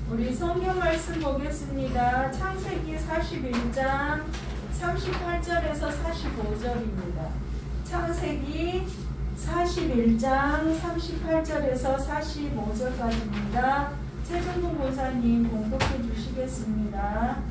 우리 성경 말씀 보겠습니다. 창세기 41장 38절에서 45절입니다. 창세기 41장 38절에서 45절까지입니다. 최정국 목사님 공독해 주시겠습니다.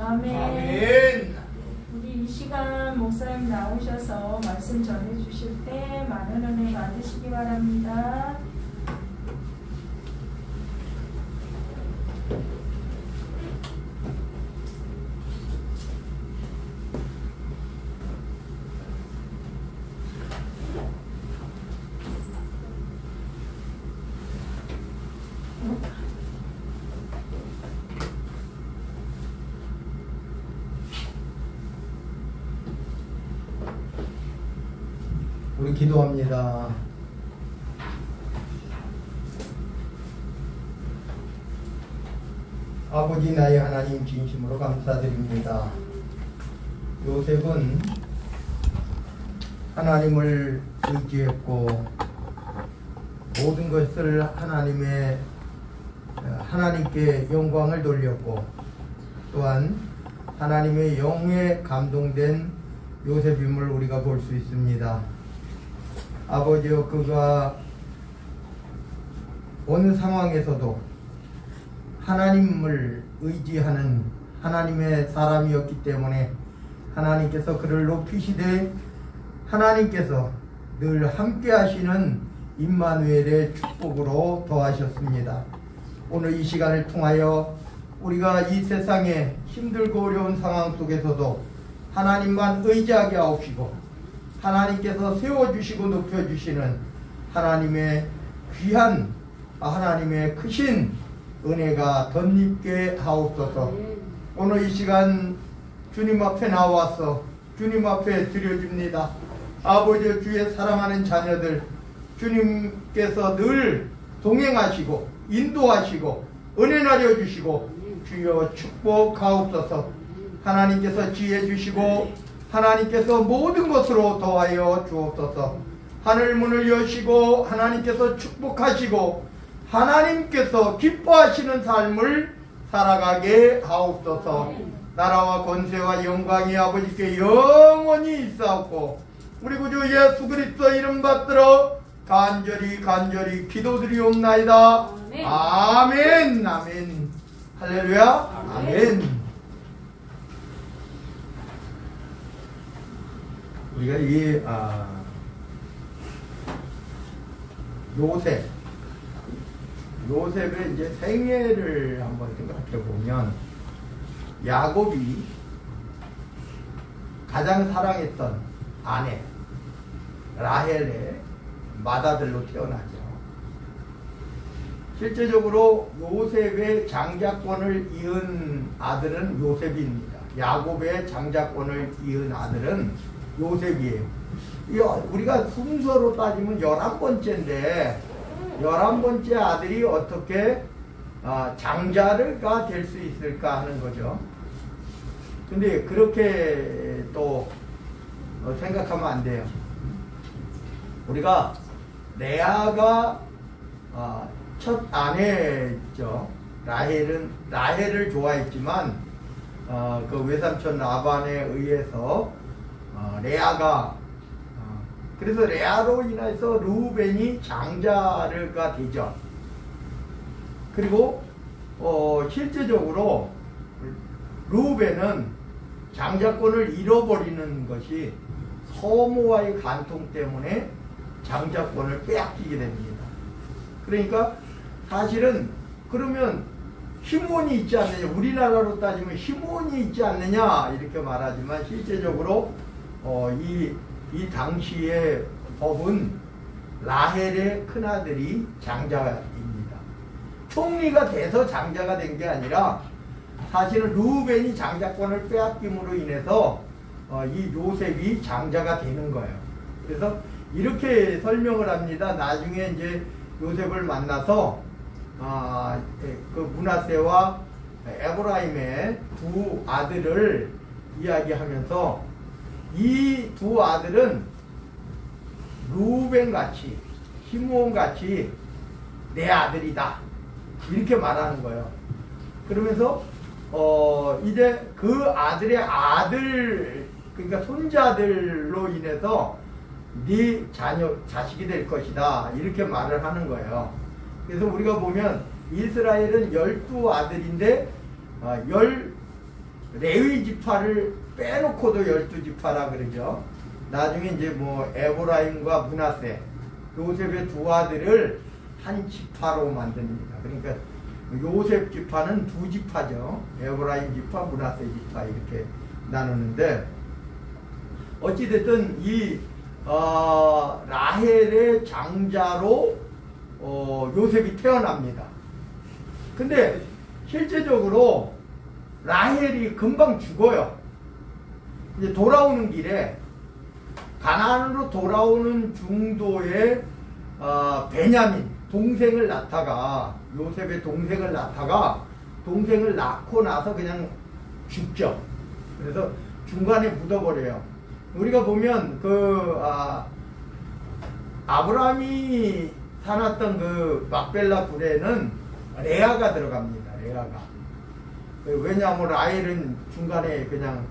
아멘. 우리 이 시간 목사님 나오셔서 말씀 전해 주실 때 많은 은혜 받으시기 바랍니다. 우리 기도합니다. 아버지 나의 하나님 진심으로 감사드립니다. 요셉은 하나님을 의지했고 모든 것을 하나님께 영광을 돌렸고 또한 하나님의 영에 감동된 요셉임을 우리가 볼 수 있습니다. 아버지여, 그가 어느 상황에서도 하나님을 의지하는 하나님의 사람이었기 때문에 하나님께서 그를 높이시되 하나님께서 늘 함께 하시는 임마누엘의 축복으로 더하셨습니다. 오늘 이 시간을 통하여 우리가 이 세상에 힘들고 어려운 상황 속에서도 하나님만 의지하게 하옵시고 하나님께서 세워주시고 높여주시는 하나님의 귀한 하나님의 크신 은혜가 덧입게 하옵소서. 오늘 이 시간 주님 앞에 나와서 주님 앞에 드려줍니다. 아버지, 주의 사랑하는 자녀들 주님께서 늘 동행하시고 인도하시고 은혜 나려주시고 주여 축복하옵소서. 하나님께서 지혜 주시고 하나님께서 모든 것으로 더하여 주옵소서. 하늘문을 여시고 하나님께서 축복하시고 하나님께서 기뻐하시는 삶을 살아가게 하옵소서. 나라와 권세와 영광이 아버지께 영원히 있사옵고 우리 구주 예수 그리스도 이름 받들어 간절히 기도드리옵나이다. 아멘. 아멘. 할렐루야. 아멘. 우리가 이 요셉의 이제 생애를 한번 생각해 보면 야곱이 가장 사랑했던 아내 라헬의 맏아들로 태어나죠. 실제적으로 요셉의 장자권을 이은 아들은 요셉입니다. 야곱의 장자권을 이은 아들은 요셉이에요. 우리가 순서로 따지면 11번째인데 11번째 아들이 어떻게 장자가 될 수 있을까 하는 거죠. 근데 그렇게 또 생각하면 안 돼요. 우리가 레아가 첫 아내죠. 라헬을 좋아했지만 그 외삼촌 라반에 의해서 레아가 그래서 레아로 인해서 르우벤이 장자가 되죠. 그리고 실제적으로 르우벤은 장자권을 잃어버리는 것이 서모와의 간통 때문에 장자권을 빼앗기게 됩니다. 그러니까 사실은 그러면 시몬이 있지 않느냐, 우리나라로 따지면 시몬이 있지 않느냐 이렇게 말하지만 실제적으로 이 당시의 법은 라헬의 큰아들이 장자입니다. 총리가 돼서 장자가 된 게 아니라 사실은 르우벤이 장자권을 빼앗김으로 인해서 이 요셉이 장자가 되는 거예요. 그래서 이렇게 설명을 합니다. 나중에 이제 요셉을 만나서 그 므낫세와 에브라임의 두 아들을 이야기하면서 이 두 아들은 르우벤같이 시므온같이 내 아들이다 이렇게 말하는 거예요. 그러면서 이제 그 아들의 아들 그러니까 손자들로 인해서 네 자식이 될 것이다 이렇게 말을 하는 거예요. 그래서 우리가 보면 이스라엘은 12아들인데 레위 지파를 빼놓고도 12지파라 그러죠. 나중에 이제 뭐 에브라임과 므낫세 요셉의 두 아들을 한 지파로 만듭니다. 그러니까 요셉 지파는 두 지파죠. 에브라임 지파, 므낫세 지파 이렇게 나누는데 어찌됐든 이 라헬의 장자로 요셉이 태어납니다. 근데 실제적으로 라헬이 금방 죽어요. 이제 돌아오는 길에 가나안으로 돌아오는 중도에 베냐민 동생을 낳다가 요셉의 동생을 낳다가 동생을 낳고 나서 그냥 죽죠. 그래서 중간에 묻어버려요. 우리가 보면 그 아브라함이 사놨던 그 막벨라 굴에는 레아가 들어갑니다. 레아가. 왜냐하면 라헬은 중간에 그냥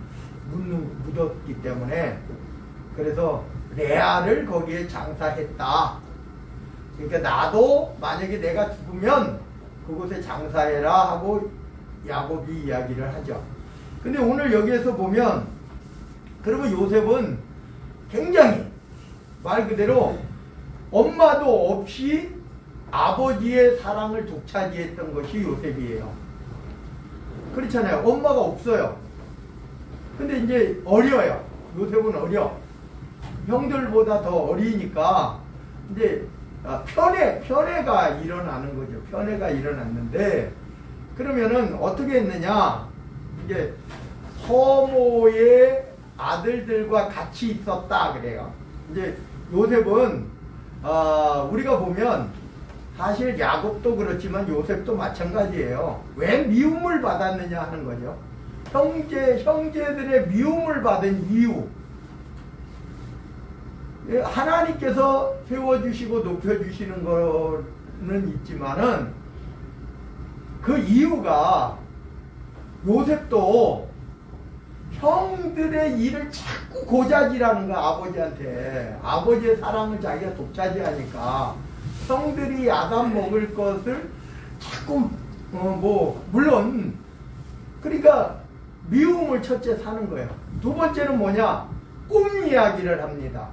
묻었기 때문에 그래서 레아를 거기에 장사했다. 그러니까 나도 만약에 내가 죽으면 그곳에 장사해라 하고 야곱이 이야기를 하죠. 근데 오늘 여기에서 보면 그러면 요셉은 굉장히 말 그대로 엄마도 없이 아버지의 사랑을 독차지했던 것이 요셉이에요. 그렇잖아요. 엄마가 없어요. 근데 이제 어려요. 요셉은 어려. 형들보다 더 어리니까 이제 편애가 일어나는 거죠. 편애가 일어났는데 그러면은 어떻게 했느냐? 이제 서모의 아들들과 같이 있었다 그래요. 이제 요셉은 우리가 보면 사실 야곱도 그렇지만 요셉도 마찬가지예요. 왜 미움을 받았느냐 하는 거죠. 형제들의 미움을 받은 이유. 하나님께서 세워주시고 높여주시는 거는 있지만은 그 이유가 요셉도 형들의 일을 자꾸 고자질하는 거야. 아버지한테. 아버지의 사랑을 자기가 독차지하니까 형들이 야단 먹을 것을 자꾸 물론 그러니까 미움을 첫째 사는 거예요. 두 번째는 뭐냐? 꿈 이야기를 합니다.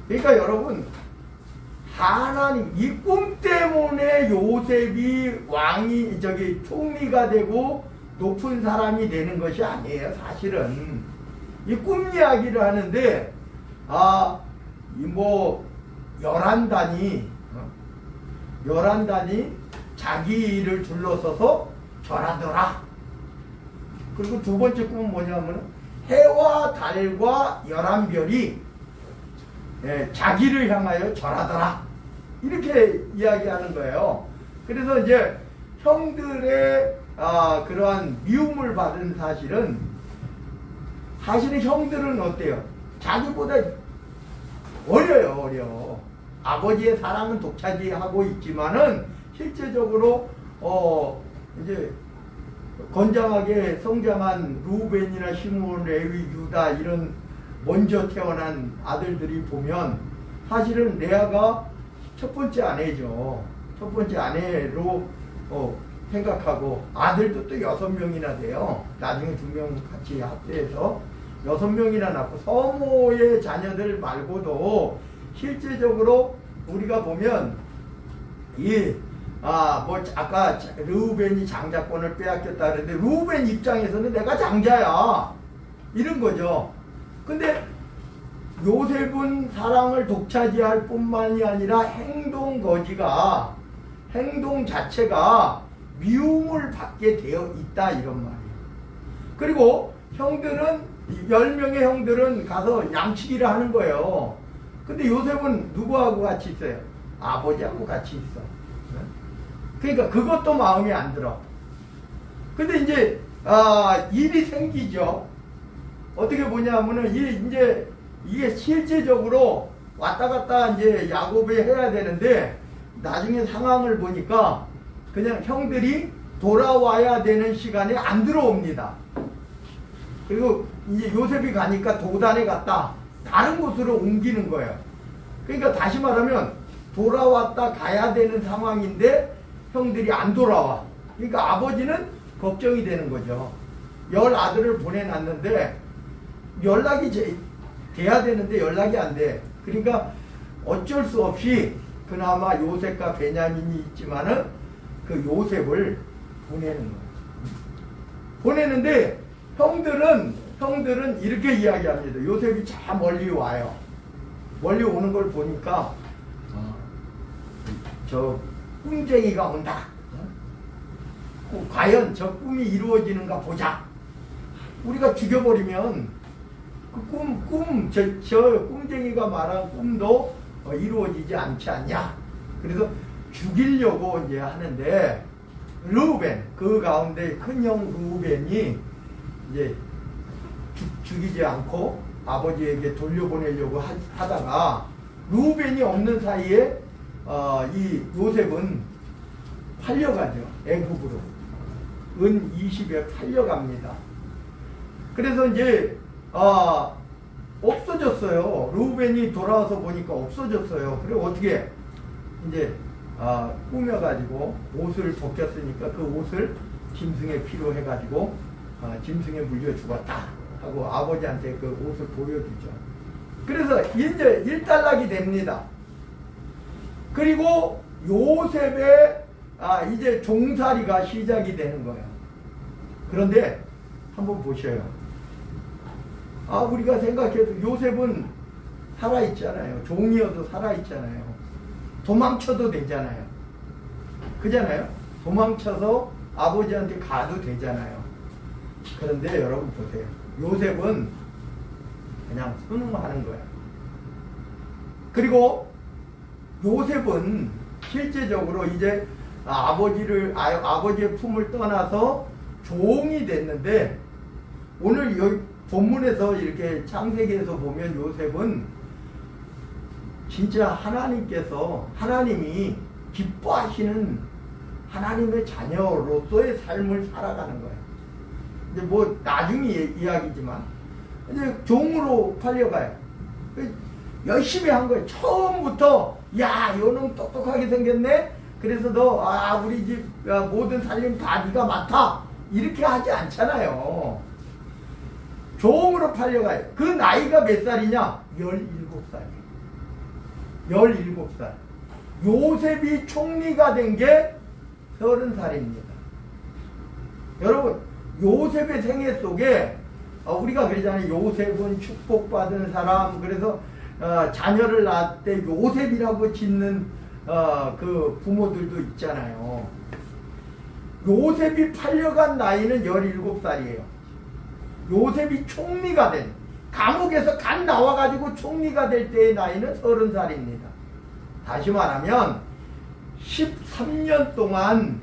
그러니까 여러분 하나님 이 꿈 때문에 요셉이 총리가 되고 높은 사람이 되는 것이 아니에요. 사실은 이 꿈 이야기를 하는데 뭐 11단이 자기를 둘러서서 절하더라. 그리고 두 번째 꿈은 뭐냐면 해와 달과 11별이 자기를 향하여 절하더라. 이렇게 이야기하는 거예요. 그래서 이제 형들의 그러한 미움을 받은 사실은 형들은 어때요? 자기보다 어려. 아버지의 사랑은 독차지하고 있지만은 실제적으로 이제 건장하게 성장한 루벤이나 시므온, 레위, 유다 이런 먼저 태어난 아들들이 보면 사실은 레아가 첫 번째 아내죠. 첫 번째 아내로 생각하고 아들도 또 6명이나 돼요. 나중에 2명 같이 합해서 6명이나 낳고 서모의 자녀들 말고도 실제적으로 우리가 보면 뭐 아까 르우벤이 장자권을 빼앗겼다 그랬는데 르우벤 입장에서는 내가 장자야 이런 거죠. 근데 요셉은 사랑을 독차지할 뿐만이 아니라 행동 자체가 미움을 받게 되어 있다 이런 말이에요. 그리고 형들은 10명의 형들은 가서 양치기를 하는 거예요. 근데 요셉은 누구하고 같이 있어요? 아버지하고 같이 있어. 그러니까 그것도 마음에 안 들어. 근데 이제 일이 생기죠. 어떻게 보냐면은 이게 실제적으로 왔다 갔다 이제 야곱이 해야 되는데 나중에 상황을 보니까 그냥 형들이 돌아와야 되는 시간에 안 들어옵니다. 그리고 이제 요셉이 가니까 도단에 갔다 다른 곳으로 옮기는 거예요. 그러니까 다시 말하면 돌아왔다 가야 되는 상황인데 형들이 안 돌아와. 그러니까 아버지는 걱정이 되는 거죠. 10아들을 보내놨는데 연락이 돼야 되는데 연락이 안 돼. 그러니까 어쩔 수 없이 그나마 요셉과 베냐민이 있지만은 그 요셉을 보내는 거예요. 보내는데 형들은 이렇게 이야기합니다. 요셉이 저 멀리 와요. 멀리 오는 걸 보니까 저 꿈쟁이가 온다. 과연 저 꿈이 이루어지는가 보자. 우리가 죽여버리면 그 저 꿈쟁이가 말한 꿈도 이루어지지 않지 않냐. 그래서 죽이려고 이제 하는데 르우벤, 그 가운데 큰형 르우벤이 이제 죽이지 않고 아버지에게 돌려보내려고 하다가 르우벤이 없는 사이에 이 요셉은 팔려가죠. 애굽으로 은 20에 팔려갑니다. 그래서 이제 없어졌어요. 르우벤이 돌아와서 보니까 없어졌어요. 그리고 어떻게 이제 꾸며가지고 옷을 벗겼으니까 그 옷을 짐승의 피로 해가지고 짐승에 물려 죽었다 하고 아버지한테 그 옷을 보여주죠. 그래서 이제 일단락이 됩니다. 그리고 요셉의 이제 종살이가 시작이 되는 거예요. 그런데 한번 보셔요. 우리가 생각해도 요셉은 살아있잖아요. 종이어도 살아있잖아요. 도망쳐도 되잖아요. 그잖아요. 도망쳐서 아버지한테 가도 되잖아요. 그런데 여러분 보세요. 요셉은 그냥 순응하는 거야. 그리고 요셉은 실제적으로 이제 아버지의 품을 떠나서 종이 됐는데 오늘 여기 본문에서 이렇게 창세기에서 보면 요셉은 진짜 하나님이 기뻐하시는 하나님의 자녀로서의 삶을 살아가는 거예요. 이제 뭐 나중에 이야기지만 이제 종으로 팔려가요. 열심히 한 거예요. 처음부터 야, 요놈 똑똑하게 생겼네. 그래서 너 우리 집 모든 살림 다 네가 맡아. 이렇게 하지 않잖아요. 종으로 팔려가요. 그 나이가 몇 살이냐? 17살이에요. 17살. 요셉이 총리가 된 게 30살입니다. 여러분, 요셉의 생애 속에 우리가 그러잖아요. 요셉은 축복받은 사람. 그래서 자녀를 낳을 때 요셉이라고 짓는 그 부모들도 있잖아요. 요셉이 팔려간 나이는 17살이에요. 요셉이 총리가 된, 감옥에서 간 나와가지고 총리가 될 때의 나이는 30살입니다. 다시 말하면 13년 동안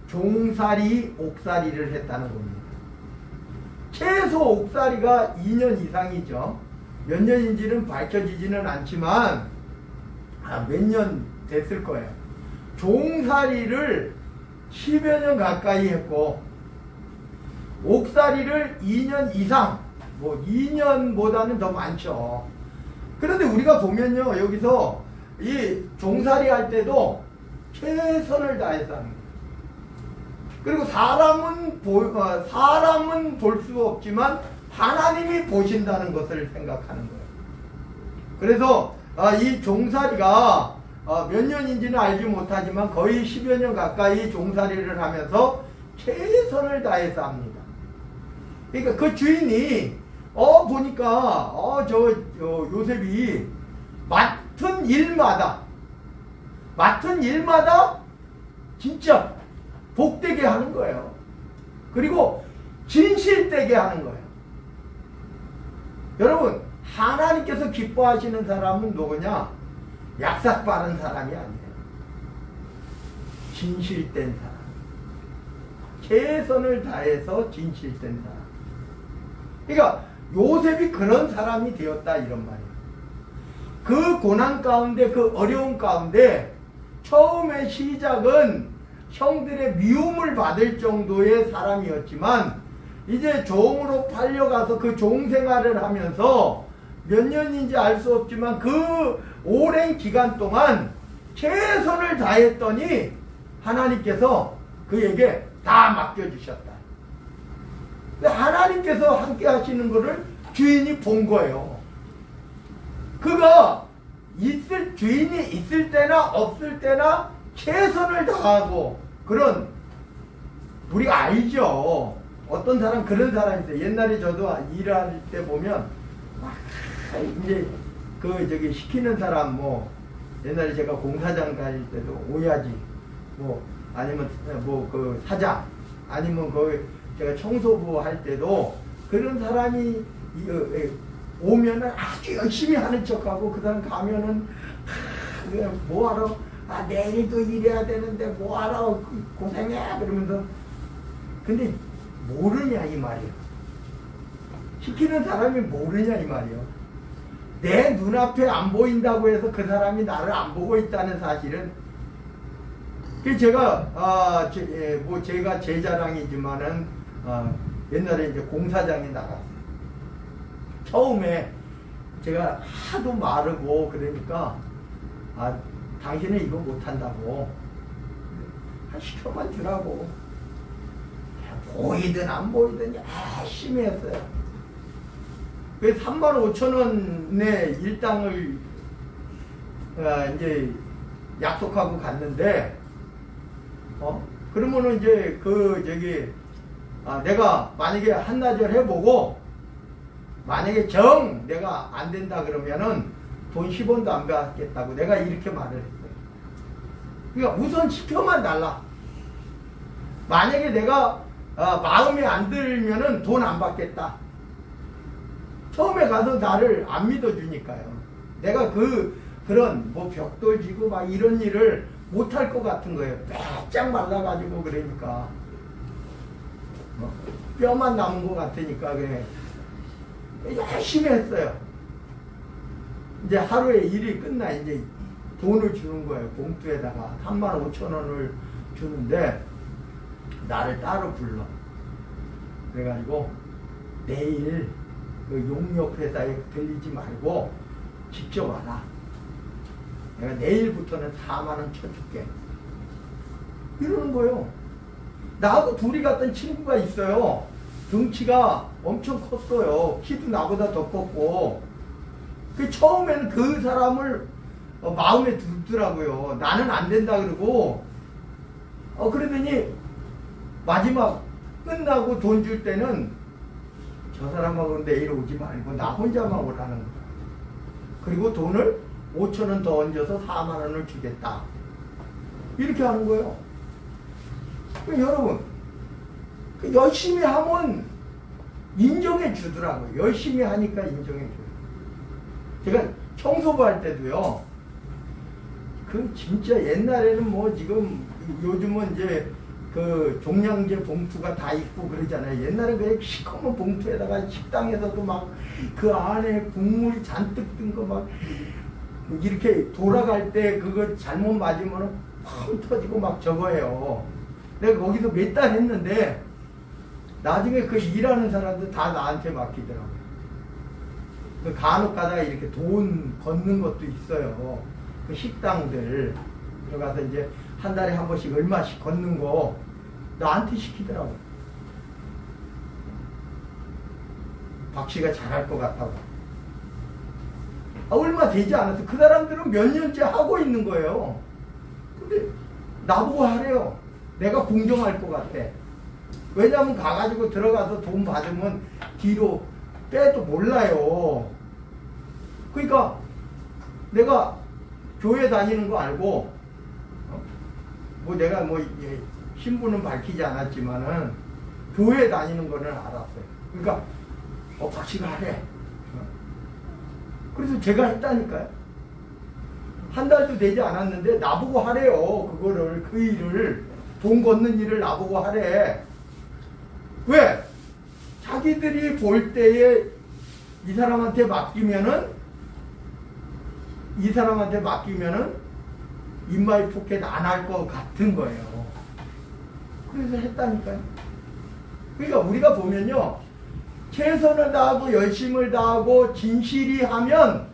종살이, 옥살이를 했다는 겁니다. 최소 옥살이가 2년 이상이죠. 몇 년인지는 밝혀지지는 않지만 몇 년 됐을 거예요. 종살이를 10여 년 가까이 했고 옥살이를 2년 이상, 뭐 2년보다는 더 많죠. 그런데 우리가 보면요, 여기서 이 종살이 할 때도 최선을 다해서 하는 거예요. 그리고 사람은 볼 수 없지만 하나님이 보신다는 것을 생각하는 거예요. 그래서 이 종살이가 몇 년인지는 알지 못하지만 거의 10여 년 가까이 종살이를 하면서 최선을 다해서 합니다. 그러니까 그 주인이 보니까 요셉이 맡은 일마다 진짜 복되게 하는 거예요. 그리고 진실되게 하는 거예요. 여러분, 하나님께서 기뻐하시는 사람은 누구냐? 약삭 빠른 사람이 아니에요. 진실된 사람. 최선을 다해서 진실된 사람. 그러니까 요셉이 그런 사람이 되었다, 이런 말이에요. 그 고난 가운데, 그 어려움 가운데 처음에 시작은 형들의 미움을 받을 정도의 사람이었지만 이제 종으로 팔려가서 그 종생활을 하면서 몇 년인지 알 수 없지만 그 오랜 기간 동안 최선을 다했더니 하나님께서 그에게 다 맡겨주셨다. 하나님께서 함께 하시는 것을 주인이 본 거예요. 그가 주인이 있을 때나 없을 때나 최선을 다하고, 그런, 우리가 알죠. 어떤 사람, 그런 사람이 있어요. 옛날에 저도 일할 때 보면 이제 시키는 사람, 옛날에 제가 공사장 다닐 때도 오야지, 아니면 그 사장, 아니면 제가 청소부 할 때도 그런 사람이 오면은 아주 열심히 하는 척하고, 그 사람 가면은 뭐하러, 내일도 일해야 되는데 뭐하러 고생해, 그러면서. 근데 모르냐 이 말이야. 시키는 사람이 모르냐 이 말이야. 내 눈앞에 안 보인다고 해서 그 사람이 나를 안 보고 있다는 사실은. 제가 제가 제 자랑이지만은 옛날에 이제 공사장에 나갔어요. 처음에 제가 하도 마르고 그러니까 당신은 이거 못한다고 시켜만 주라고. 보이든 안 보이든 열심히 했어요. 그 35,000원의 일당을 이제 약속하고 갔는데, 그러면은 이제 내가 만약에 한나절 해보고 만약에 내가 안 된다 그러면은 돈 10원도 안 받겠다고 내가 이렇게 말을 했어요. 그러니까 우선 시켜만 달라. 만약에 내가 마음에 안 들면은 돈 안 받겠다. 처음에 가서 나를 안 믿어주니까요. 내가 그런 벽돌 지고 막 이런 일을 못할 것 같은 거예요. 빼짝 말라가지고 그러니까. 뼈만 남은 것 같으니까 그래. 열심히 했어요. 이제 하루에 일이 끝나 이제 돈을 주는 거예요. 봉투에다가 35,000원을 주는데 나를 따로 불러. 그래가지고 내일 그 용역 회사에 들리지 말고 직접 와라. 내가 내일부터는 4만원 쳐줄게. 이러는 거예요. 나하고 둘이 갔던 친구가 있어요. 등치가 엄청 컸어요. 키도 나보다 더 컸고. 처음에는 그 사람을 마음에 들더라고요. 나는 안 된다 그러고. 그러더니 마지막 끝나고 돈 줄 때는 저 사람하고 내일 오지 말고 나 혼자만 오라는 거야. 그리고 돈을 5,000원 더 얹어서 4만 원을 주겠다. 이렇게 하는 거예요. 여러분, 열심히 하면 인정해 주더라고요. 열심히 하니까 인정해 줘요. 제가 청소부 할 때도요, 진짜 옛날에는 뭐 지금 요즘은 이제 그 종량제 봉투가 다 있고 그러잖아요. 옛날에 그냥 시커먼 봉투에다가 식당에서도 막 그 안에 국물이 잔뜩 든 거 막 이렇게 돌아갈 때 그거 잘못 맞으면 펑 터지고 막 저거예요. 내가 거기서 몇 달 했는데 나중에 그 일하는 사람들 다 나한테 맡기더라고요. 그 간혹 가다가 이렇게 돈 걷는 것도 있어요. 그 식당들 들어가서 이제 한 달에 한 번씩 얼마씩 걷는 거 나한테 시키더라고요. 박 씨가 잘할 것 같다고. 얼마 되지 않았어. 그 사람들은 몇 년째 하고 있는 거예요. 근데 나보고 하래요. 내가 공정할 것 같아. 왜냐하면 가가지고 들어가서 돈 받으면 뒤로 빼도 몰라요. 그러니까 내가 교회 다니는 거 알고, 뭐 내가 뭐 신분은 밝히지 않았지만은 교회 다니는 거는 알았어요. 그러니까 박 씨가 하래. 그래서 제가 했다니까요. 한 달도 되지 않았는데 나보고 하래요. 그거를, 그 일을, 돈 걷는 일을 나보고 하래. 왜? 자기들이 볼 때에 이 사람한테 맡기면은 인마이 포켓 안 할 것 같은 거예요. 그래서 했다니까요. 그러니까 우리가 보면요, 최선을 다하고 열심을 다하고 진실이 하면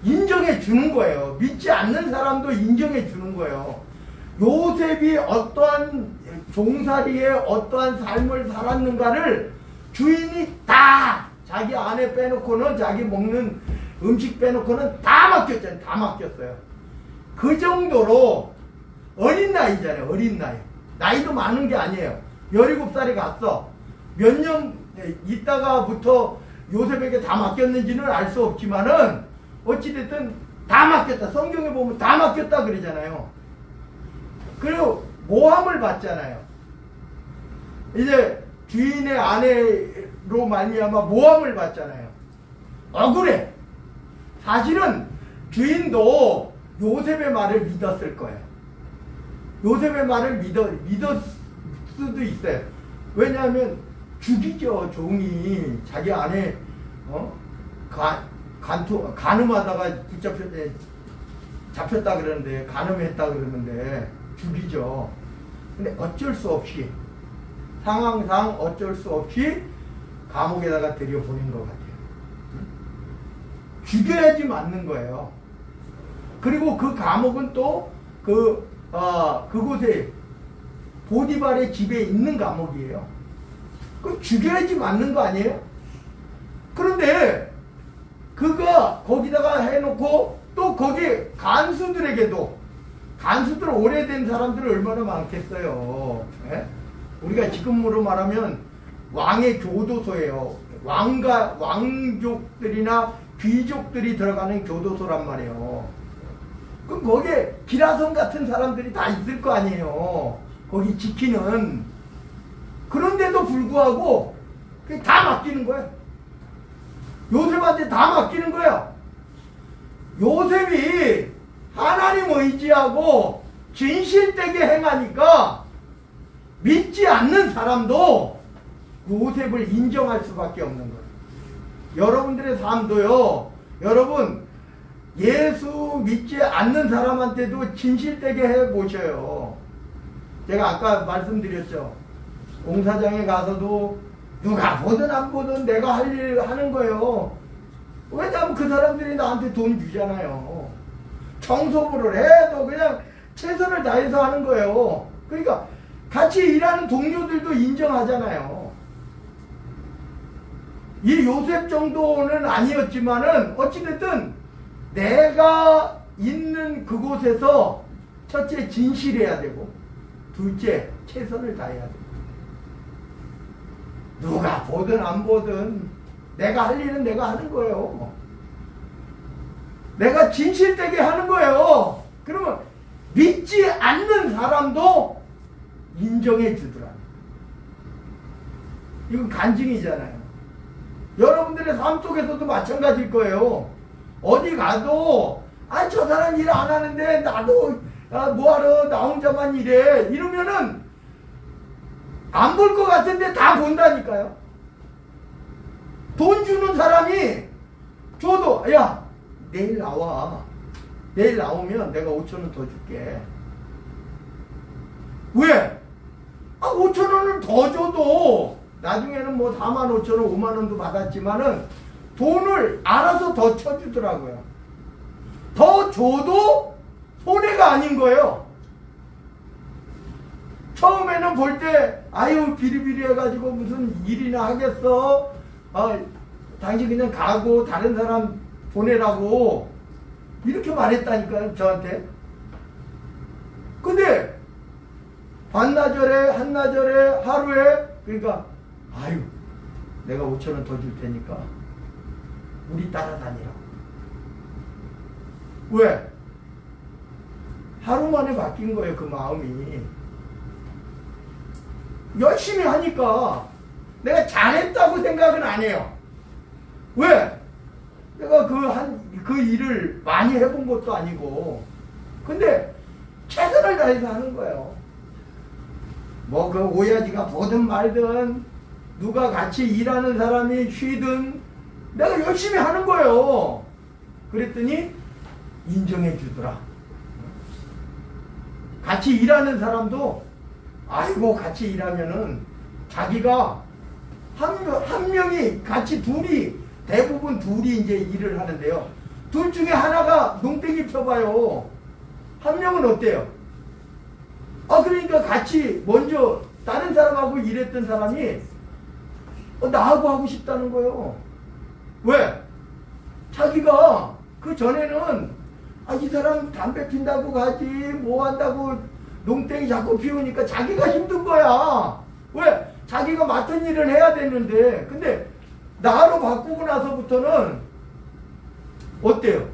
인정해 주는 거예요. 믿지 않는 사람도 인정해 주는 거예요. 요셉이 어떠한 종살이에 어떠한 삶을 살았는가를 주인이 다 자기 아내 빼놓고는, 자기 먹는 음식 빼놓고는 다 맡겼잖아요. 다 맡겼어요. 그 정도로 어린 나이잖아요. 어린 나이. 나이도 많은 게 아니에요. 17살에 갔어. 몇 년 있다가부터 요셉에게 다 맡겼는지는 알 수 없지만은 어찌됐든 다 맡겼다. 성경에 보면 다 맡겼다 그러잖아요. 그리고 모함을 받잖아요. 이제 주인의 아내로 말미암아 모함을 받잖아요. 억울해. 사실은 주인도 요셉의 말을 믿었을 거예요. 요셉의 말을 믿었을 수도 있어요. 왜냐하면 죽이죠. 종이 자기 아내 간음하다가 잡혔다 그러는데, 간음했다 그러는데 죽이죠. 근데 어쩔 수 없이, 상황상 어쩔 수 없이 감옥에다가 들여보낸 것 같아요. 죽여야지 맞는 거예요. 그리고 그 감옥은 또 그곳에 보디발의 집에 있는 감옥이에요. 그럼 죽여야지 맞는 거 아니에요? 그런데 그가 거기다가 해놓고 또 거기 간수들에게도, 간수들 오래된 사람들은 얼마나 많겠어요. 예? 우리가 지금으로 말하면 왕의 교도소예요. 왕족들이나 귀족들이 들어가는 교도소란 말이에요. 그럼 거기에 기라성 같은 사람들이 다 있을 거 아니에요. 거기 지키는. 그런데도 불구하고 다 맡기는 거예요. 요셉한테 다 맡기는 거예요. 요셉이 하나님 의지하고 진실되게 행하니까 믿지 않는 사람도 요셉을 인정할 수밖에 없는 거예요. 여러분들의 삶도요, 여러분 예수 믿지 않는 사람한테도 진실되게 해보셔요. 제가 아까 말씀드렸죠. 공사장에 가서도 누가 보든 안 보든 내가 할 일 하는 거예요. 왜냐하면 그 사람들이 나한테 돈 주잖아요. 청소부를 해도 그냥 최선을 다해서 하는 거예요. 그러니까 같이 일하는 동료들도 인정하잖아요. 이 요셉 정도는 아니었지만은 어찌됐든 내가 있는 그곳에서 첫째 진실해야 되고, 둘째 최선을 다해야 되고. 누가 보든 안 보든 내가 할 일은 내가 하는 거예요. 내가 진실되게 하는 거예요. 그러면 믿지 않는 사람도 인정해 주더라. 이건 간증이잖아요. 여러분들의 삶 속에서도 마찬가지일 거예요. 어디 가도 저 사람 일 안 하는데 나도 뭐하러 나 혼자만 일해 이러면은 안 볼 것 같은데 다 본다니까요. 돈 주는 사람이 줘도 야 내일 나와. 내일 나오면 내가 5,000원 더 줄게. 왜? 5,000원을 더 줘도 나중에는 뭐 45,000원 5만원도 받았지만은 돈을 알아서 더 쳐주더라고요. 더 줘도 손해가 아닌 거예요. 처음에는 볼 때 아유 비리비리 해가지고 무슨 일이나 하겠어. 당신 그냥 가고 다른 사람 보내라고 이렇게 말했다니까요 저한테. 근데 반나절에 한나절에 하루에 그러니까 아유 내가 5,000원 더 줄 테니까 우리 따라다니라. 왜? 하루 만에 바뀐 거예요 그 마음이. 열심히 하니까 내가 잘했다고 생각은 안 해요. 왜? 내가 그 일을 많이 해본 것도 아니고. 근데 최선을 다해서 하는 거예요. 뭐 그 오야지가 보든 말든 누가 같이 일하는 사람이 쉬든 내가 열심히 하는 거예요. 그랬더니 인정해 주더라. 같이 일하는 사람도 아이고 같이 일하면은 자기가 한 명이 같이 대부분 둘이 이제 일을 하는데요. 둘 중에 하나가 농땡이 펴봐요. 한 명은 어때요? 그러니까 같이 먼저 다른 사람하고 일했던 사람이 나하고 하고 싶다는 거예요. 왜? 자기가 그 전에는 이 사람 담배 핀다고 가지 뭐 한다고 농땡이 자꾸 피우니까 자기가 힘든 거야. 왜? 자기가 맡은 일을 해야 되는데. 근데 나로 바꾸고 나서부터는 어때요?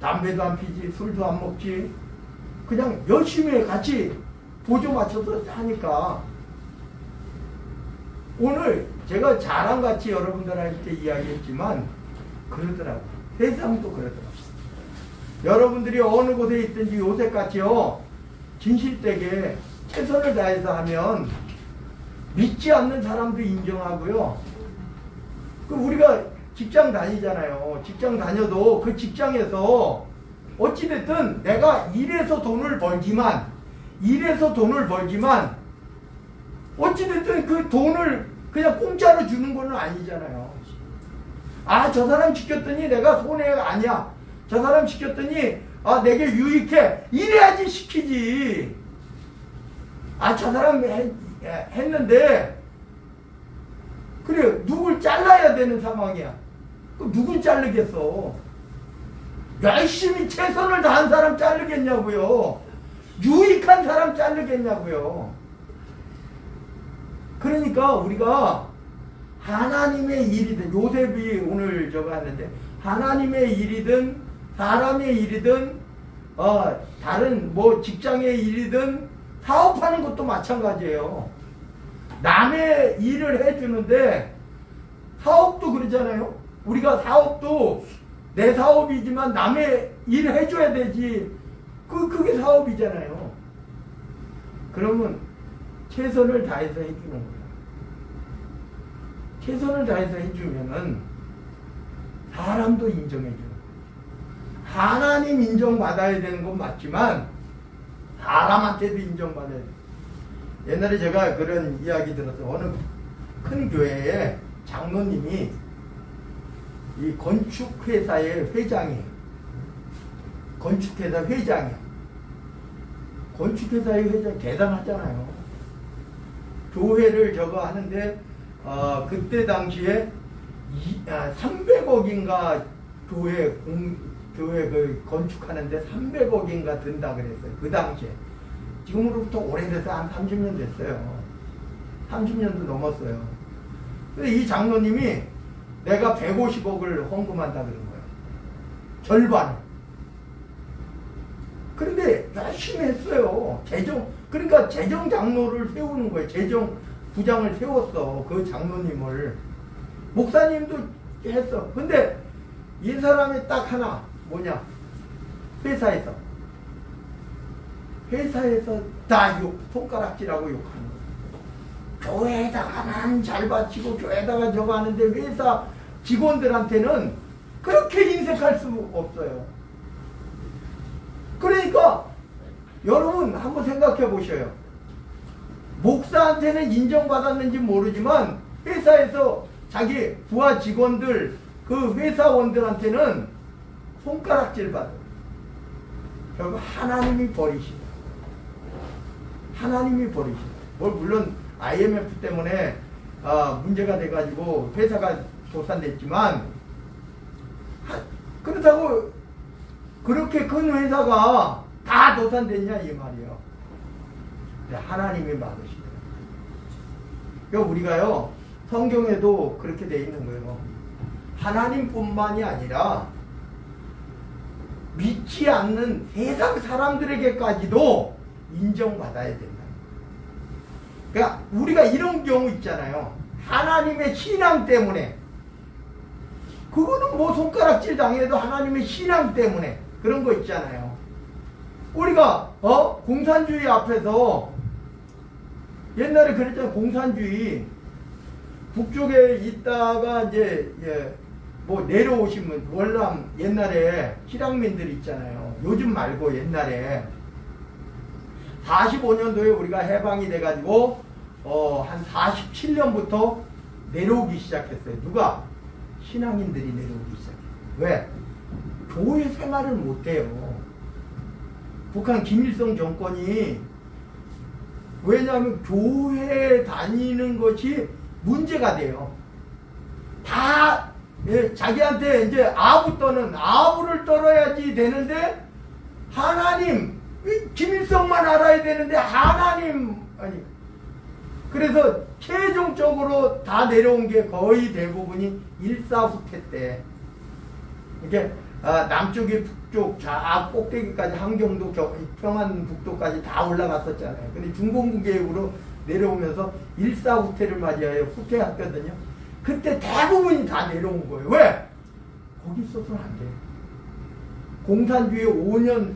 담배도 안 피지 술도 안 먹지. 그냥 열심히 같이 보조 맞춰서 하니까. 오늘 제가 자랑같이 여러분들한테 이야기했지만 그러더라고요. 세상도 그러더라고요. 여러분들이 어느 곳에 있든지 요새같이요 진실되게 최선을 다해서 하면 믿지 않는 사람도 인정하고요. 우리가 직장 다니잖아요. 직장 다녀도 그 직장에서 어찌됐든 내가 일해서 돈을 벌지만 어찌됐든 그 돈을 그냥 공짜로 주는 건 아니잖아요. 저 사람 시켰더니 내가 손해가 아니야. 저 사람 시켰더니 내게 유익해. 이래야지 시키지. 저 사람 했는데 그래 누굴 잘라야 되는 상황이야. 누굴 자르겠어. 열심히 최선을 다한 사람 자르겠냐고요. 유익한 사람 자르겠냐고요. 그러니까 우리가 하나님의 일이든 요셉이 오늘 저거 하는데 하나님의 일이든 사람의 일이든 다른 뭐 직장의 일이든 사업하는 것도 마찬가지예요. 남의 일을 해주는데 사업도 그러잖아요. 우리가 사업도 내 사업이지만 남의 일을 해줘야 되지. 그게 사업이잖아요. 그러면 최선을 다해서 해주는 거예요. 최선을 다해서 해주면은 사람도 인정해줘요. 하나님 인정받아야 되는 건 맞지만 사람한테도 인정받아야 돼요. 옛날에 제가 그런 이야기 들었어요. 어느 큰 교회에 장로님이 이 건축회사의 회장이에요. 건축회사 회장이에요. 건축회사의 회장 대단하잖아요. 교회를 저거 하는데 그때 당시에 300억인가 교회 그 건축하는데 300억인가 든다 그랬어요. 그 당시에. 지금으로부터 오래돼서 한 30년 됐어요. 30년도 넘었어요. 근데 이 장로님이 내가 150억을 헌금한다 그런 거예요. 절반. 그런데 열심히 했어요. 그러니까 재정 장로를 세우는 거예요. 재정 부장을 세웠어. 그 장로님을. 목사님도 했어. 근데 이 사람이 딱 하나 뭐냐? 회사에서 다 손가락질하고 욕하는 거예요. 교회에다가는 잘 바치고 교회에다가 저거 하는데 회사 직원들한테는 그렇게 인색할 수 없어요. 그러니까 여러분 한번 생각해 보셔요. 목사한테는 인정받았는지 모르지만 회사에서 자기 부하 직원들 그 회사원들한테는 손가락질 받아요. 결국 하나님이 버리시다. 하나님이 버리시다. 물론 IMF 때문에 문제가 돼가지고 회사가 도산됐지만 그렇다고 그렇게 큰 회사가 다 도산됐냐 이 말이에요. 하나님이 막으시더라고요. 그러니까 우리가요 성경에도 그렇게 돼 있는 거예요. 하나님뿐만이 아니라 믿지 않는 세상 사람들에게까지도 인정받아야 된다. 그러니까 우리가 이런 경우 있잖아요. 하나님의 신앙 때문에 그거는 뭐 손가락질 당해도 하나님의 신앙 때문에 그런 거 있잖아요. 우리가 공산주의 앞에서 옛날에 그랬잖아요. 공산주의 북쪽에 있다가 이제 뭐 내려오신 분 월남 옛날에 실향민들 있잖아요. 요즘 말고 옛날에 45년도에 우리가 해방이 돼가지고 한 47년부터 내려오기 시작했어요. 누가? 신앙인들이 내려오기 시작했어요. 왜? 교회 생활을 못해요. 북한 김일성 정권이 왜냐하면 교회 다니는 것이 문제가 돼요. 다 자기한테 이제 아부를 떨어야지 되는데 하나님 김일성만 알아야 되는데 하나님 아니 그래서 최종적으로 다 내려온 게 거의 대부분이 일사후퇴 때 이게 남쪽이 북쪽 자 꼭대기까지 한경도 평안북도까지 다 올라갔었잖아요. 근데 중공군 계획으로 내려오면서 일사후퇴를 맞이하여 후퇴했거든요. 그때 대부분이 다 내려온 거예요. 왜? 거기 있어서는 안 돼요. 공산주의 5년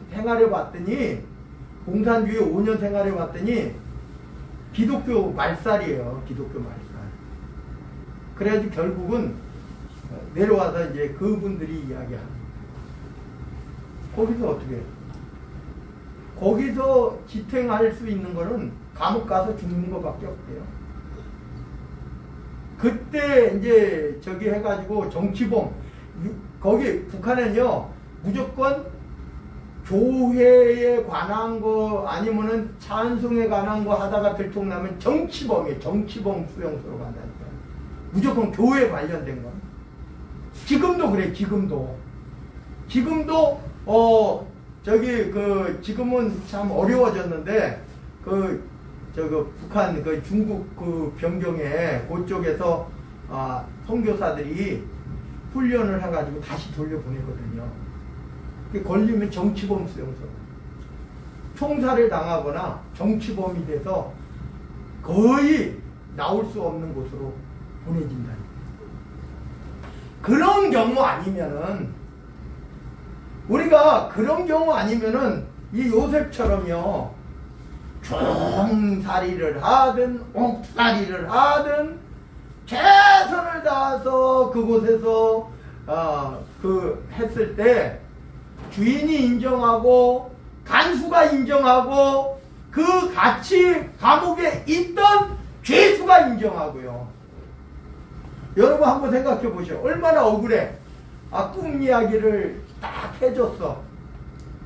생활해봤더니 기독교 말살이에요. 기독교 말살. 그래가지고 결국은 내려와서 이제 그분들이 이야기합니다. 거기서 어떻게 해요? 거기서 지탱할 수 있는 거는 감옥 가서 죽는 것밖에 없대요. 그때 이제 저기 해가지고 정치범 거기 북한은요 무조건 교회에 관한 거 아니면은 찬송에 관한 거 하다가 들통나면 정치범이에요. 정치범 수용소로 간다니까. 무조건 교회 관련된 건. 지금도 그래. 지금도 지금은 참 어려워졌는데 북한 중국 변경에 그쪽에서 선교사들이 훈련을 해가지고 다시 돌려보내거든요. 걸리면 정치범 수용소. 총살을 당하거나 정치범이 돼서 거의 나올 수 없는 곳으로 보내진다. 그런 경우 아니면은 이 요셉처럼요 종살이를 하든 옥살이를 하든 최선을 다해서 그곳에서 했을 때 주인이 인정하고 간수가 인정하고 그 같이 감옥에 있던 죄수가 인정하고요. 여러분 한번 생각해 보시오. 얼마나 억울해. 꿈 이야기를 딱 해줬어.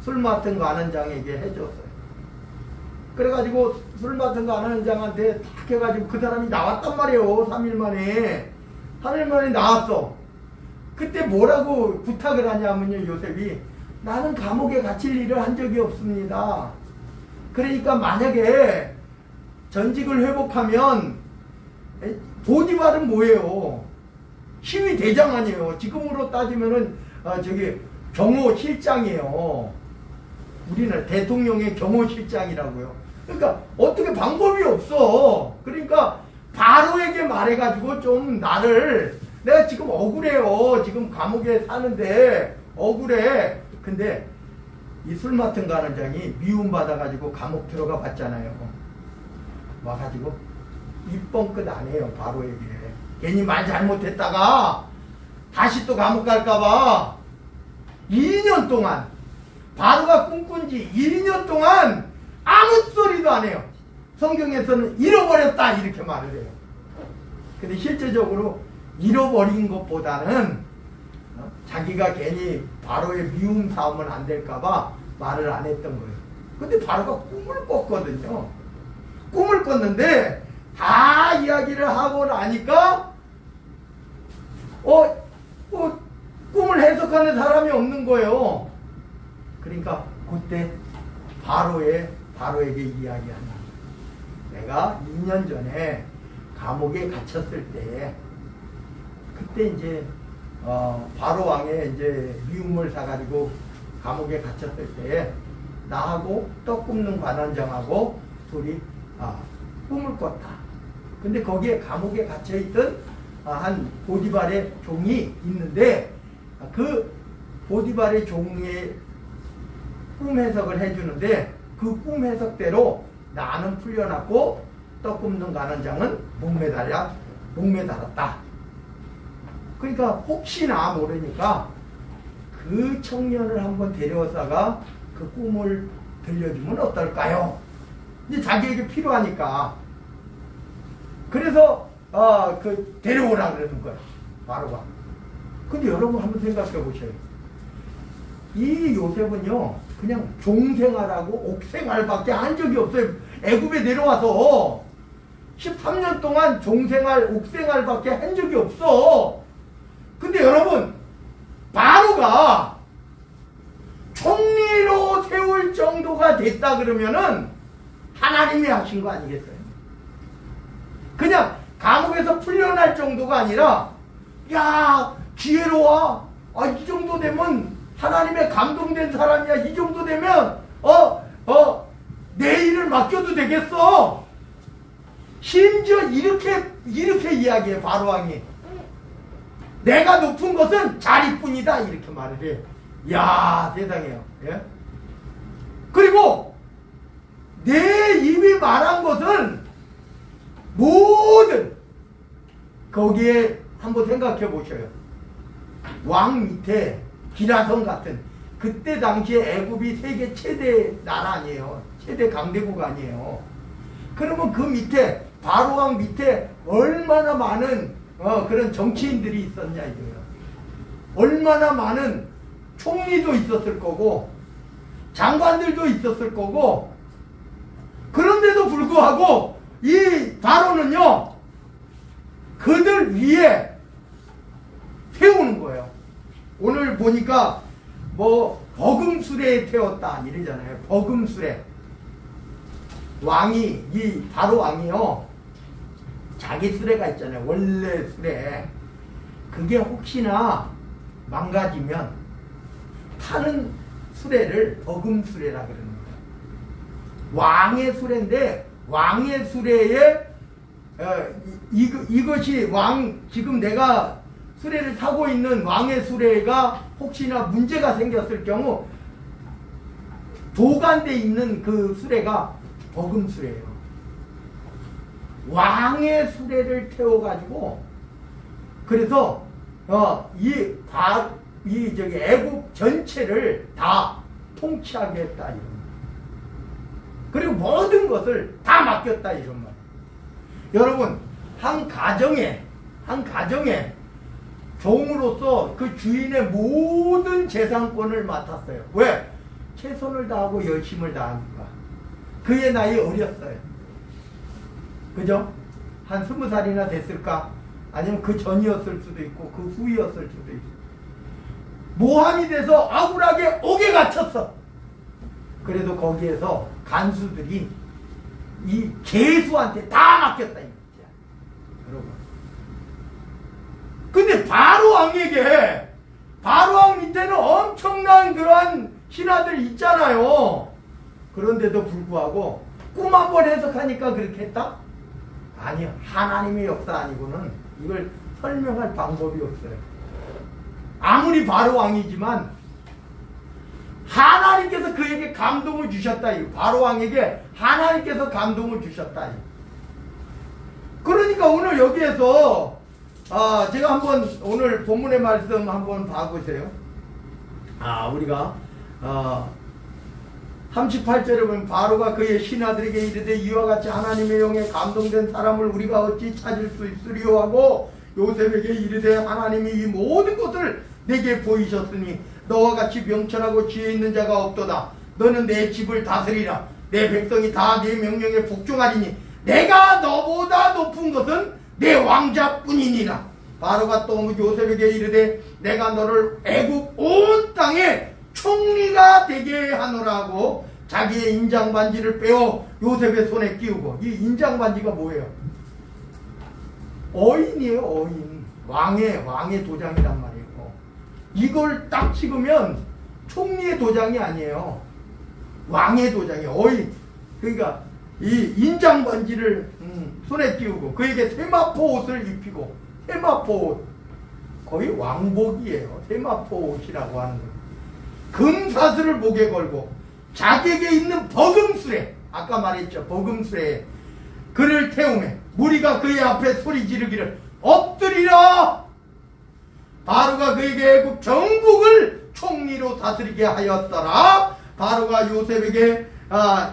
술 맡은 거 아는 장에게 해줬어요. 그래가지고 술 맡은 거 아는 장한테 딱 해가지고 그 사람이 나왔단 말이에요. 3일 만에 나왔어. 그때 뭐라고 부탁을 하냐면요. 요셉이 나는 감옥에 갇힐 일을 한 적이 없습니다. 그러니까 만약에 전직을 회복하면 보디발은 뭐예요? 시위 대장 아니에요. 지금으로 따지면은 저기 경호실장이에요. 우리는 대통령의 경호실장이라고요. 그러니까 어떻게 방법이 없어. 그러니까 바로에게 말해가지고 좀 나를, 내가 지금 억울해요. 지금 감옥에 사는데 억울해. 근데 이 술 맡은 간원장이 미움받아가지고 감옥 들어가 봤잖아요. 와가지고 입뻥끝 안 해요. 바로에게. 괜히 말 잘못했다가 다시 또 감옥 갈까봐 2년 동안, 바로가 꿈꾼 지 2년 동안 아무 소리도 안 해요. 성경에서는 잃어버렸다 이렇게 말을 해요. 근데 실제적으로 잃어버린 것보다는 자기가 괜히 바로의 미움 삼으면 안 될까봐 말을 안 했던 거예요. 근데 바로가 꿈을 꿨거든요. 꿈을 꿨는데 다 이야기를 하고 나니까 꿈을 해석하는 사람이 없는 거예요. 그러니까 그때 바로에게 이야기한다. 내가 2년 전에 감옥에 갇혔을 때, 그때 이제 바로 왕의 이제 미움을 사가지고 감옥에 갇혔을 때 나하고 떡 굽는 관원장하고 둘이 꿈을 꿨다. 근데 거기에 감옥에 갇혀있던 한 보디발의 종이 있는데, 그 보디발의 종의 꿈 해석을 해주는데, 그 꿈 해석대로 나는 풀려났고 떡 굽는 관원장은 목매달았다. 그러니까 혹시나 모르니까 그 청년을 한번 데려다가 그 꿈을 들려주면 어떨까요? 이제 자기에게 필요하니까. 그래서 데려오라 그러는 거야, 바로가. 근데 여러분 한번 생각해 보셔요. 이 요셉은요, 그냥 종생활하고 옥생활밖에 한 적이 없어요. 애굽에 내려와서 13년 동안 종생활, 옥생활밖에 한 적이 없어. 근데 여러분, 바로가 총리로 세울 정도가 됐다 그러면은 하나님이 하신 거 아니겠어요? 그냥 감옥에서 풀려날 정도가 아니라, 야, 지혜로워. 이 정도 되면 하나님의 감동된 사람이야. 이 정도 되면 내 일을 맡겨도 되겠어. 심지어 이렇게 이야기해, 바로왕이. 내가 높은 것은 자리뿐이다 이렇게 말을 해. 야, 세상에요. 예? 그리고 내 입이 말한 것은 모든, 거기에 한번 생각해 보셔요. 왕 밑에 기라성 같은, 그때 당시에 애굽이 세계 최대 나라 아니에요. 최대 강대국 아니에요. 그러면 그 밑에, 바로왕 밑에 얼마나 많은 그런 정치인들이 있었냐 이거예요. 얼마나 많은 총리도 있었을 거고 장관들도 있었을 거고, 그런데도 불구하고 이 바로는요, 그들 위에 세우는 거예요. 오늘 보니까 버금수레에 태웠다 이러잖아요. 버금수레. 왕이, 이 바로 왕이요, 자기 수레가 있잖아요. 원래 수레. 그게 혹시나 망가지면 타는 수레를 버금수레라 그러는 거예요. 왕의 수레인데, 왕의 수레에 이것이 지금 내가 수레를 타고 있는 왕의 수레가 혹시나 문제가 생겼을 경우 도관돼 있는 그 수레가 버금수레예요. 왕의 수레를 태워가지고, 그래서 애국 전체를 다 통치하게 했다 이런 말. 그리고 모든 것을 다 맡겼다 이런 말. 여러분, 한 가정에 종으로서 그 주인의 모든 재산권을 맡았어요. 왜? 최선을 다하고 열심을 다하니까. 그의 나이 어렸어요. 그죠? 한 20살이나 됐을까? 아니면 그 전이었을 수도 있고 그 후이었을 수도 있고. 모함이 돼서 억울하게 옥에 갇혔어. 그래도 거기에서 간수들이 이 죄수한테 다 맡겼다. 근데 바로 왕 밑에는 엄청난 그러한 신하들 있잖아요. 그런데도 불구하고 꿈 한 번 해석하니까 그렇게 했다? 아니요. 하나님의 역사 아니고는 이걸 설명할 방법이 없어요. 아무리 바로 왕이지만 하나님께서 그에게 감동을 주셨다. 바로 왕에게 하나님께서 감동을 주셨다. 그러니까 오늘 여기에서 제가 한번 오늘 본문의 말씀 한번 봐보세요. 우리가 38절에 보면 바로가 그의 신하들에게 이르되 이와 같이 하나님의 영에 감동된 사람을 우리가 어찌 찾을 수 있으리요 하고 요셉에게 이르되 하나님이 이 모든 것을 내게 보이셨으니 너와 같이 명철하고 지혜 있는 자가 없도다. 너는 내 집을 다스리라. 내 백성이 다 내 명령에 복종하리니 내가 너보다 높은 것은 내 왕자뿐이니라. 바로가 또 요셉에게 이르되 내가 너를 애굽 온 땅에 총리가 되게 하노라 하고 자기의 인장반지를 빼어 요셉의 손에 끼우고, 이 인장반지가 뭐예요? 어인이에요. 어인. 왕의 도장이란 말이에요. 이걸 딱 찍으면 총리의 도장이 아니에요. 왕의 도장이에요. 어인. 그러니까 이 인장반지를 손에 끼우고 그에게 세마포 옷을 입히고, 세마포 옷 거의 왕복이에요. 세마포 옷이라고 하는 거예요. 금사슬을 목에 걸고 자기에게 있는 버금술에, 아까 말했죠, 버금술에 그를 태우매 무리가 그의 앞에 소리 지르기를 엎드리라. 바로가 그에게 애굽 전국을 총리로 다스리게 하였더라. 바로가 요셉에게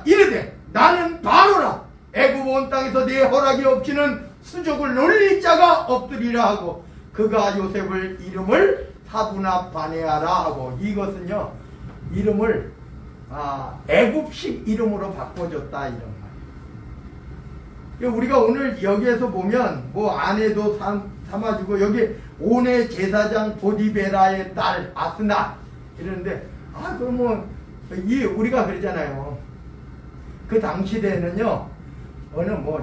이르되 나는 바로라. 애굽 온 땅에서 네 허락이 없이는 수족을 놀릴 자가 없으리라 하고 그가 요셉을 이름을 사브나 바네아라 하고, 이것은요 이름을 애굽식 이름으로 바꿔줬다 이런 말. 우리가 오늘 여기에서 보면 뭐 아내도 삼아주고 여기 온의 제사장 보디베라의 딸 아스나 이러는데 그러면 우리가 그러잖아요. 그 당시대에는요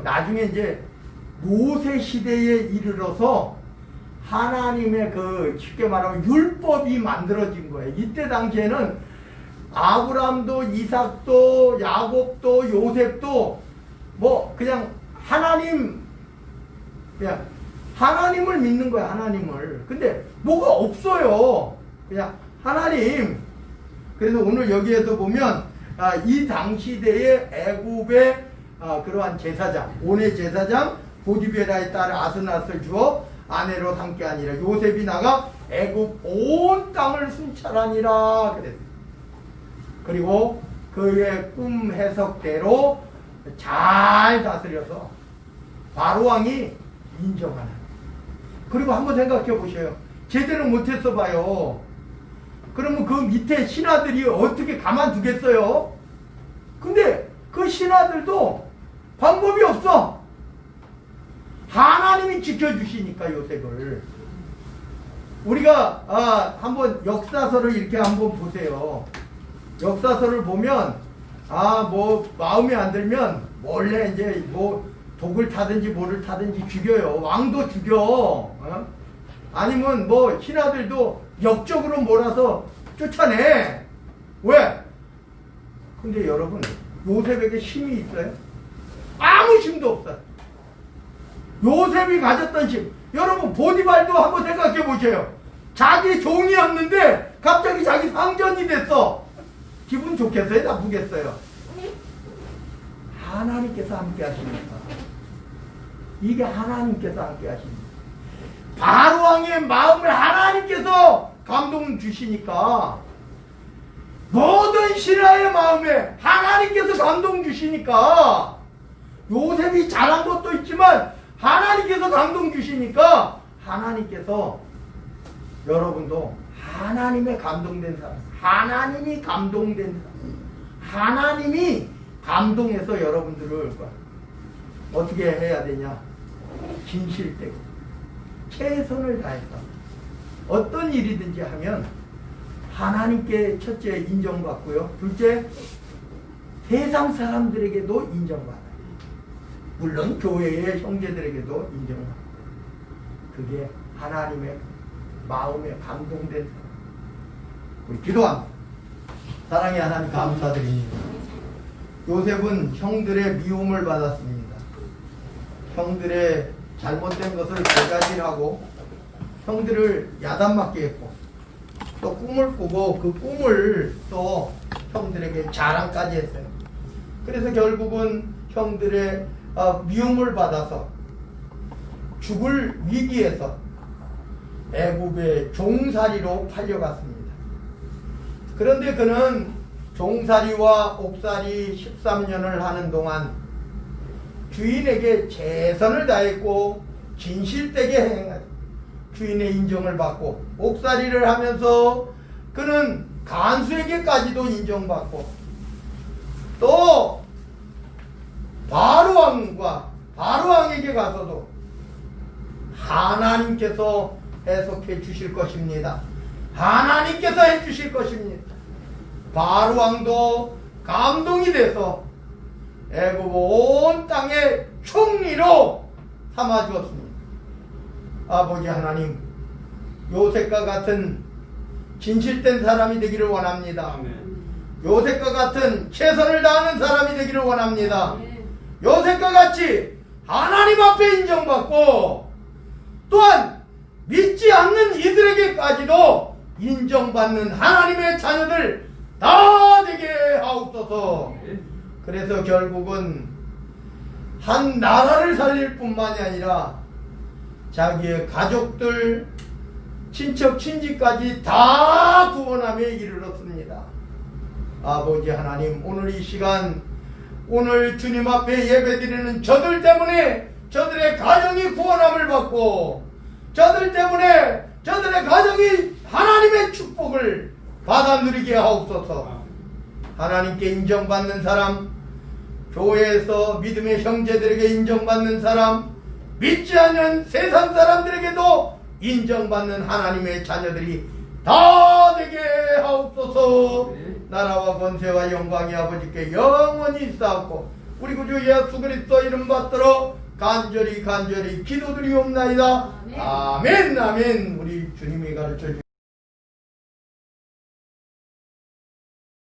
나중에 이제 모세 시대에 이르러서 하나님의 쉽게 말하면 율법이 만들어진 거예요. 이때 당시에는 아브람도 이삭도 야곱도 요셉도 그냥 하나님을 믿는 거야. 하나님을. 근데 뭐가 없어요. 그냥 하나님. 그래서 오늘 여기에서 보면 이 당시대의 애굽의 그러한 제사장, 온의 제사장 보디베라의 딸 아스낫을 주어 아내로 삼게하니라. 요셉이 나가 애굽 온 땅을 순찰하니라 그랬어요. 그리고 그의 꿈 해석대로 잘 다스려서 바로 왕이 인정하는. 그리고 한번 생각해 보셔요. 제대로 못했어 봐요. 그러면 그 밑에 신하들이 어떻게 가만두겠어요? 근데 그 신하들도 방법이 없어. 하나님이 지켜주시니까 요셉을. 우리가 한번 역사서를 이렇게 한번 보세요. 역사서를 보면 마음에 안 들면 몰래 이제 독을 타든지 뭐를 타든지 죽여요. 왕도 죽여. 아니면 신하들도 역적으로 몰아서 쫓아내. 왜? 근데 여러분 요셉에게 힘이 있어요? 아무 힘도 없어요. 요셉이 가졌던 힘. 여러분 보디발도 한번 생각해 보세요. 자기 종이었는데 갑자기 자기 상전이 됐어. 기분 좋겠어요? 나쁘겠어요? 하나님께서 함께 하십니다. 이게 하나님께서 함께 하십니다. 바로왕의 마음을 하나님께서 감동 주시니까, 모든 신하의 마음에 하나님께서 감동 주시니까, 요셉이 잘한 것도 있지만 하나님께서 감동 주시니까, 하나님께서 여러분도 하나님의 감동된 사람, 하나님이 감동된 사람, 하나님이 감동해서 여러분들을 어떻게 해야 되냐? 진실되고 최선을 다해서 어떤 일이든지 하면 하나님께 첫째 인정받고요, 둘째 세상 사람들에게도 인정받아요. 물론 교회의 형제들에게도 인정받아요. 그게 하나님의 마음에 감동된 사람. 우리 기도합니다. 사랑의 하나님 감사드립니다. 요셉은 형들의 미움을 받았습니다. 형들의 잘못된 것을 고자질하고 형들을 야단맞게 했고 또 꿈을 꾸고 그 꿈을 또 형들에게 자랑까지 했어요. 그래서 결국은 형들의 미움을 받아서 죽을 위기에서 애굽의 종살이로 팔려갔습니다. 그런데 그는 종살이와 옥살이 13년을 하는 동안 주인에게 최선을 다했고 진실되게 행하여 주인의 인정을 받고 옥살이를 하면서 그는 간수에게까지도 인정받고 또 바로왕에게 가서도 하나님께서 해석해 주실 것입니다. 하나님께서 해 주실 것입니다. 바로왕도 감동이 돼서 애굽 온 땅의 총리로 삼아주었습니다. 아버지 하나님, 요셉과 같은 진실된 사람이 되기를 원합니다. 요셉과 같은 최선을 다하는 사람이 되기를 원합니다. 요셉과 같이 하나님 앞에 인정받고 또한 믿지 않는 이들에게까지도 인정받는 하나님의 자녀들 다 되게 하옵소서. 그래서 결국은 한 나라를 살릴 뿐만이 아니라 자기의 가족들, 친척, 친지까지 다 구원함에 이르렀습니다. 아버지 하나님, 오늘 이 시간, 오늘 주님 앞에 예배드리는 저들 때문에 저들의 가정이 구원함을 받고 저들 때문에 저들의 가정이 하나님의 축복을 받아 누리게 하옵소서. 하나님께 인정받는 사람, 교회에서 믿음의 형제들에게 인정받는 사람, 믿지 않는 세상 사람들에게도 인정받는 하나님의 자녀들이 다 되게 하옵소서. 나라와 권세와 영광이 아버지께 영원히 있사옵고 우리 구주 예수 그리스도 이름 받들어 간절히 기도드리옵나이다. 아멘. 우리 주님이 가르쳐 주신